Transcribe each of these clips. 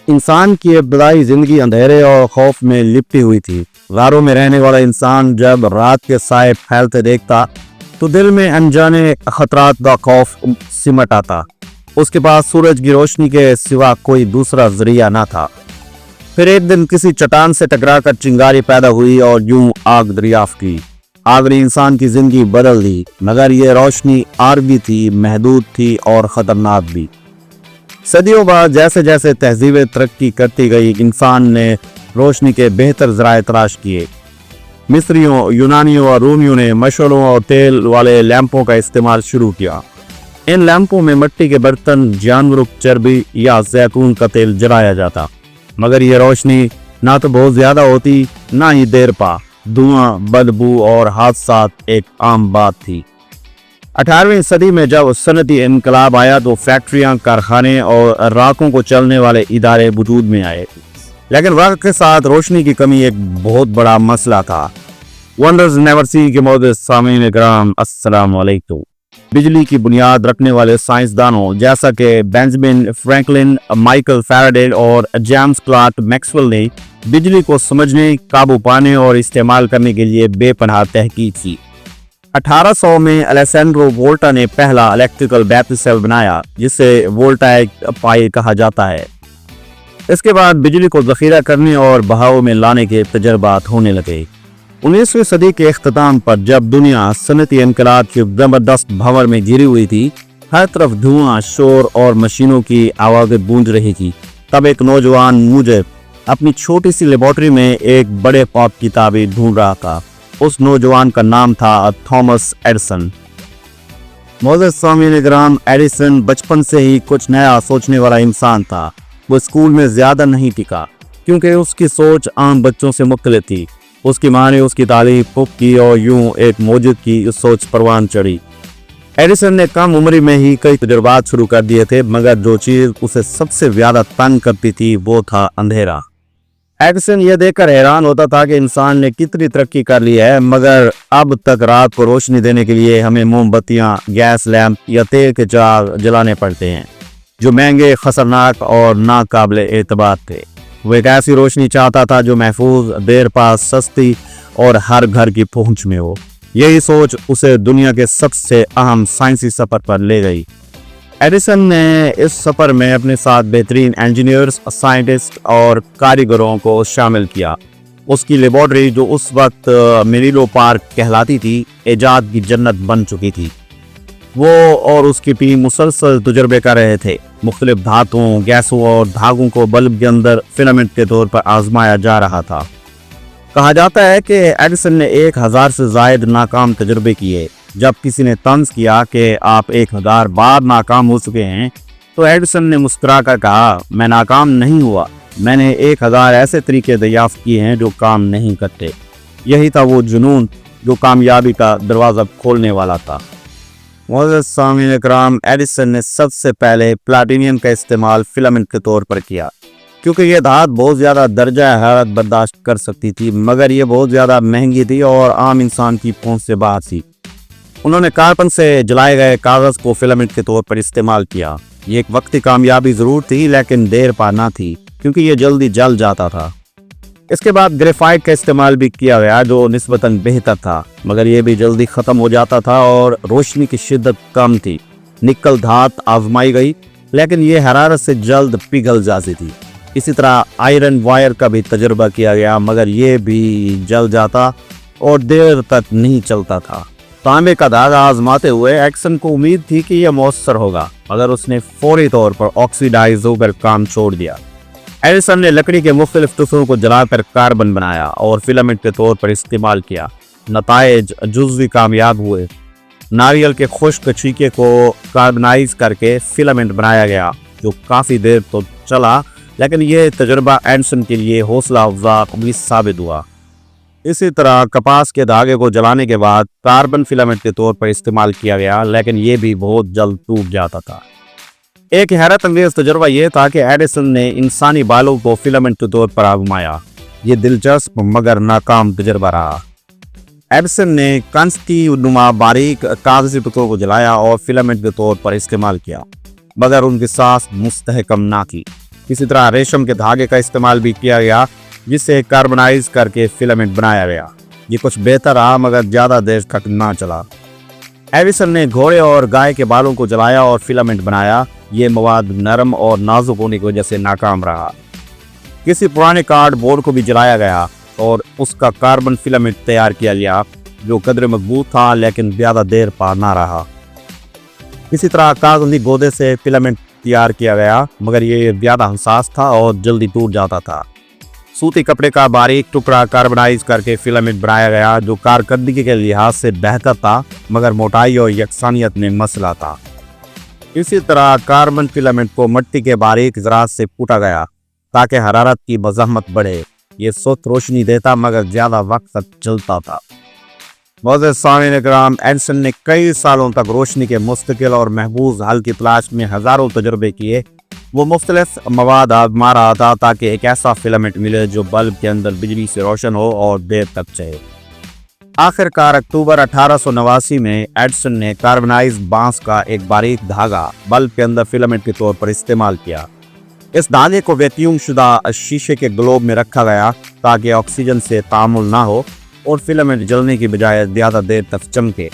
इंसान की इब्तदाई जिंदगी अंधेरे और खौफ में लिपटी हुई थी। गारों में रहने वाला इंसान जब रात के साए फैलते देखता तो दिल में अनजाने खतरात का खौफ सिमट आता। उसके पास सूरज की रोशनी के सिवा कोई दूसरा जरिया ना था। फिर एक दिन किसी चट्टान से टकराकर चिंगारी पैदा हुई और यूं आग दरियाफ्त की। आग ने इंसान की जिंदगी बदल दी, मगर ये रोशनी आरबी थी, महदूद थी और खतरनाक भी। सदियों बाद जैसे जैसे तहजीबें तरक्की करती गई, इंसान ने रोशनी के बेहतर ज़राए तलाश किए। मिस्रियों, यूनानियों और रूमियों ने मशलों और तेल वाले लैंपों का इस्तेमाल शुरू किया। इन लैंपों में मिट्टी के बर्तन, जानवरों की चर्बी या जैतून का तेल जलाया जाता, मगर यह रोशनी ना तो बहुत ज़्यादा होती, ना ही देर पा। धुआं, बदबू और हादसात एक आम बात थी। 18वीं सदी में जब सनती इनकलाब आया तो फैक्ट्रियां, कारखाने और रातों को चलने वाले इदारे वजूद में आए, लेकिन वक्त के साथ रोशनी की कमी एक बहुत बड़ा मसला था। वंडर्स नेवर सी के मोहतरम सामीन इकराम, अस्सलाम वालेकुम। बिजली की बुनियाद रखने वाले साइंसदानों जैसा कि बेंजामिन फ्रैंकलिन, माइकल फैराडे और जेम्स क्लार्क मैक्सवेल ने बिजली को समझने, काबू पाने और इस्तेमाल करने के लिए बेपनाह तहकीक की। 1800 में अलेसैंड्रो वोल्टा ने पहला इलेक्ट्रिकल बैटरी सेल बनाया, जिसे वोल्टाइक पाई कहा जाता है। इसके बाद बिजली को जखीरा करने और बहाव में लाने के तजर्बात होने लगे। 19वीं सदी के इख्तिताम पर जब दुनिया सनती इनकलाब के जबरदस्त भंवर में घिरी हुई थी, हर तरफ धुआं, शोर और मशीनों की आवाज़ें गूंज रही थी, तब एक नौजवान मुजब अपनी छोटी सी लेबोरेटरी में एक बड़े ख्वाब की ताबीर ढूंढ रहा था। उस नौजवान का नाम था थॉमस एडिसन। मोहतरम सामीन इकराम, एडिसन बचपन से ही कुछ नया सोचने वाला इंसान था। वो स्कूल में ज़्यादा नहीं टिका क्योंकि उसकी सोच आम बच्चों से मुख्तलिफ थी। उसकी माँ ने उसकी तारीफ खूब की और यूं एक मौजूद की सोच परवान चढ़ी। एडिसन ने कम उम्र में ही कई तजुर्बात शुरू कर दिए थे, मगर जो चीज़ उसे सबसे ज़्यादा तंग करती थी वो था अंधेरा। एडिसन यह देखकर हैरान होता था कि इंसान ने कितनी तरक्की कर ली है, मगर अब तक रात को रोशनी देने के लिए हमें मोमबत्तियाँ, गैस लैंप या तेल के चार जलाने पड़ते हैं, जो महंगे, खतरनाक और नाकाबिल एतबार थे। वो एक ऐसी रोशनी चाहता था जो महफूज, देर पास, सस्ती और हर घर की पहुंच में हो। यही सोच उसे दुनिया के सबसे अहम साइंसी सफर पर ले गई। एडिसन ने इस सफर में अपने साथ बेहतरीन इंजीनियर्स, साइंटिस्ट और कारीगरों को शामिल किया। उसकी लेबोरेटरी, जो उस वक्त मेरिलो पार्क कहलाती थी, इजाद की जन्नत बन चुकी थी। वो और उसकी टीम मुसलसल तजुर्बे कर रहे थे। मुख्तलिफ धातुओं, गैसों और धागों को बल्ब के अंदर फिलामेंट के तौर पर आजमाया जा रहा था। कहा जाता है कि एडिसन ने 1000 से ज़ायद नाकाम तजुर्बे किए। जब किसी ने तंज किया कि आप 1000 बार नाकाम हो चुके हैं, तो एडिसन ने मुस्कुराकर कहा, मैं नाकाम नहीं हुआ, मैंने 1000 ऐसे तरीके दरियाफ्त किए हैं जो काम नहीं करते। यही था वो जुनून जो कामयाबी का दरवाज़ा खोलने वाला था। मोहतरम सामीन इकराम, एडिसन ने सबसे पहले प्लाटिनियम का इस्तेमाल फिलामेंट के तौर पर किया, क्योंकि यह धात बहुत ज़्यादा दर्जा हरारत बर्दाश्त कर सकती थी, मगर यह बहुत ज़्यादा महंगी थी और आम इंसान की पहुंच से बाहर थी। उन्होंने कार्बन से जलाए गए कागज़ को फिलामेंट के तौर पर इस्तेमाल किया। ये एक वक्ती कामयाबी ज़रूर थी, लेकिन देर पा ना थी, क्योंकि ये जल्दी जल जाता था। इसके बाद ग्रेफाइट का इस्तेमाल भी किया गया, जो निस्बतन बेहतर था, मगर यह भी जल्दी ख़त्म हो जाता था और रोशनी की शिद्दत कम थी। निकल धात आजमाई गई, लेकिन यह हरारत से जल्द पिघल जाती थी। इसी तरह आयरन वायर का भी तजुर्बा किया गया, मगर यह भी जल जाता और देर तक नहीं चलता था। तांबे का धागा आजमाते हुए एडिसन को उम्मीद थी कि यह मौसर होगा, मगर उसने फौरी तौर पर ऑक्सीडाइज होकर काम छोड़ दिया। एडिसन ने लकड़ी के मुख्तलिफ टुकड़ों को जलाकर कार्बन बनाया और फिलामेंट के तौर पर इस्तेमाल किया। नताइज जुज़वी कामयाब हुए। नारियल के खुश्क छीके को कार्बनाइज करके फिलामेंट बनाया गया, जो काफ़ी देर तो चला, लेकिन यह तजुर्बा एडिसन के लिए हौसला अफजा साबित हुआ। इसी तरह कपास के धागे को जलाने के बाद कार्बन फिलामेंट के तौर पर इस्तेमाल किया गया, लेकिन यह भी बहुत जल्द टूट जाता था। एक हैरत अंगेज तजुर्बा यह था कि एडिसन ने इंसानी बालों को फिलामेंट के तौर पर आजमाया। ये दिलचस्प मगर नाकाम तजुर्बा रहा। एडिसन ने कंच की नुमा बारीक कागजी टुकड़ों को जलाया और फिलामेंट के तौर पर इस्तेमाल किया, मगर उनकी सांस मुस्तहकम ना की। इसी तरह रेशम के धागे का इस्तेमाल भी किया गया, जिससे कार्बनाइज करके फिलामेंट बनाया गया। ये कुछ बेहतर रहा मगर ज़्यादा देर तक ना चला। एडिसन ने घोड़े और गाय के बालों को जलाया और फिलामेंट बनाया। ये मवाद नरम और नाजुक होने की वजह से नाकाम रहा। किसी पुराने कार्ड बोर्ड को भी जलाया गया और उसका कार्बन फिलामेंट तैयार किया गया, जो कदर मजबूत था लेकिन ज़्यादा देर पा ना रहा। इसी तरह कागजी गोदे से फिलामेंट तैयार किया गया, मगर ये ज़्यादा हसास था और जल्दी टूट जाता था। सूती कपड़े का बारीक टुकड़ा कार्बनाइज करके फिलामेंट बनाया गया, जो कारकर्दगी के लिहाज से बेहतर था मगर मोटाई और यकसानियत में मसला था। इसी तरह कार्बन फिलामेंट को मिट्टी के बारीक ज़रात से कूटा गया ताकि हरारत की मज़ाहमत बढ़े। ये सुस्त रोशनी देता मगर ज़्यादा वक्त तक चलता था। मोअज़्ज़िज़ सामीन इकराम, एडिसन ने कई सालों तक रोशनी के मुस्तकिल और महफूज हल की तलाश में हज़ारों तजुर्बे किए। वो मुख्तलिफ मवाद आजमा रहा था ताकि एक ऐसा फिलामेंट मिले जो बल्ब के अंदर बिजली से रोशन हो और देर तक चले। आखिरकार अक्टूबर 1889 में एडिसन ने कार्बनाइज बांस का एक बारीक धागा बल्ब के अंदर फिलामेंट के तौर पर इस्तेमाल किया। इस धागे को वैक्यूम शुदा शीशे के ग्लोब में रखा गया ताकि ऑक्सीजन से तामुल ना हो और फिलामेंट जलने की बजाय ज़्यादा देर तक चमके।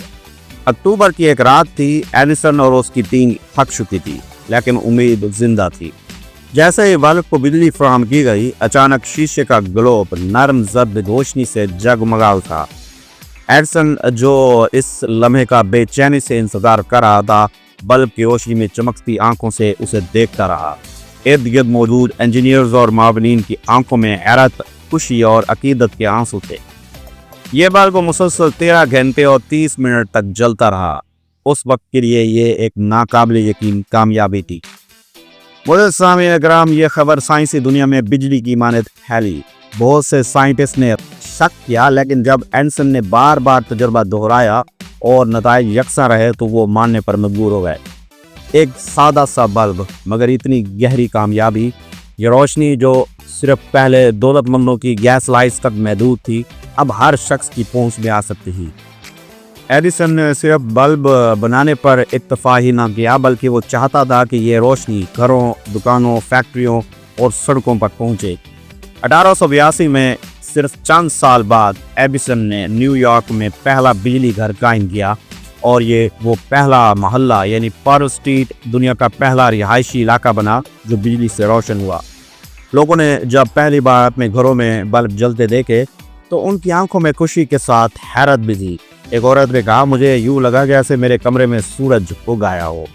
अक्टूबर की एक रात थी। एडिसन और उसकी टीम थक चुकी थी लेकिन उम्मीद जिंदा थी। जैसे ही बल्ब को बिजली फराहम की गई, अचानक शीशे का ग्लोब नरम जर्द रोशनी से जगमगा उठा। एडिसन, जो इस लम्हे का बेचैनी से इंतजार कर रहा था, बल्ब की रोशनी में चमकती आंखों से उसे देखता रहा। इर्द गिर्द मौजूद इंजीनियर्स और मावनीन की आंखों में हैरत, खुशी और अकीदत के आंसू थे। ये बल्ब मुसलसल 13 घंटे और 30 मिनट तक जलता रहा। उस वक्त के लिए ये एक नाकाबिल यकीन कामयाबी थी। मोअज़्ज़िज़ सामीन इकराम, ये खबर साइंसी दुनिया में बिजली की मानद फैली। बहुत से साइंटिस्ट ने शक किया, लेकिन जब एडिसन ने बार बार तजुर्बा दोहराया और नताइज यकसा रहे तो वो मानने पर मजबूर हो गए। एक सादा सा बल्ब मगर इतनी गहरी कामयाबी। ये रोशनी जो सिर्फ पहले दौलतमंदों की गैस लाइट्स तक महदूद थी, अब हर शख्स की पहुंच में आ सकती थी। एडिसन ने सिर्फ बल्ब बनाने पर इत्तफा ही ना किया, बल्कि वो चाहता था कि ये रोशनी घरों, दुकानों, फैक्ट्रियों और सड़कों पर पहुंचे। 1882 में सिर्फ चंद साल बाद एडिसन ने न्यूयॉर्क में पहला बिजली घर कायम किया और ये वो पहला मोहल्ला यानी पर्ल स्ट्रीट दुनिया का पहला रिहायशी इलाका बना जो बिजली से रोशन हुआ। लोगों ने जब पहली बार अपने घरों में बल्ब जलते देखे तो उनकी आंखों में खुशी के साथ हैरत भी थी। एक औरत ने कहा, मुझे यूं लगा जैसे मेरे कमरे में सूरज उग आया हो।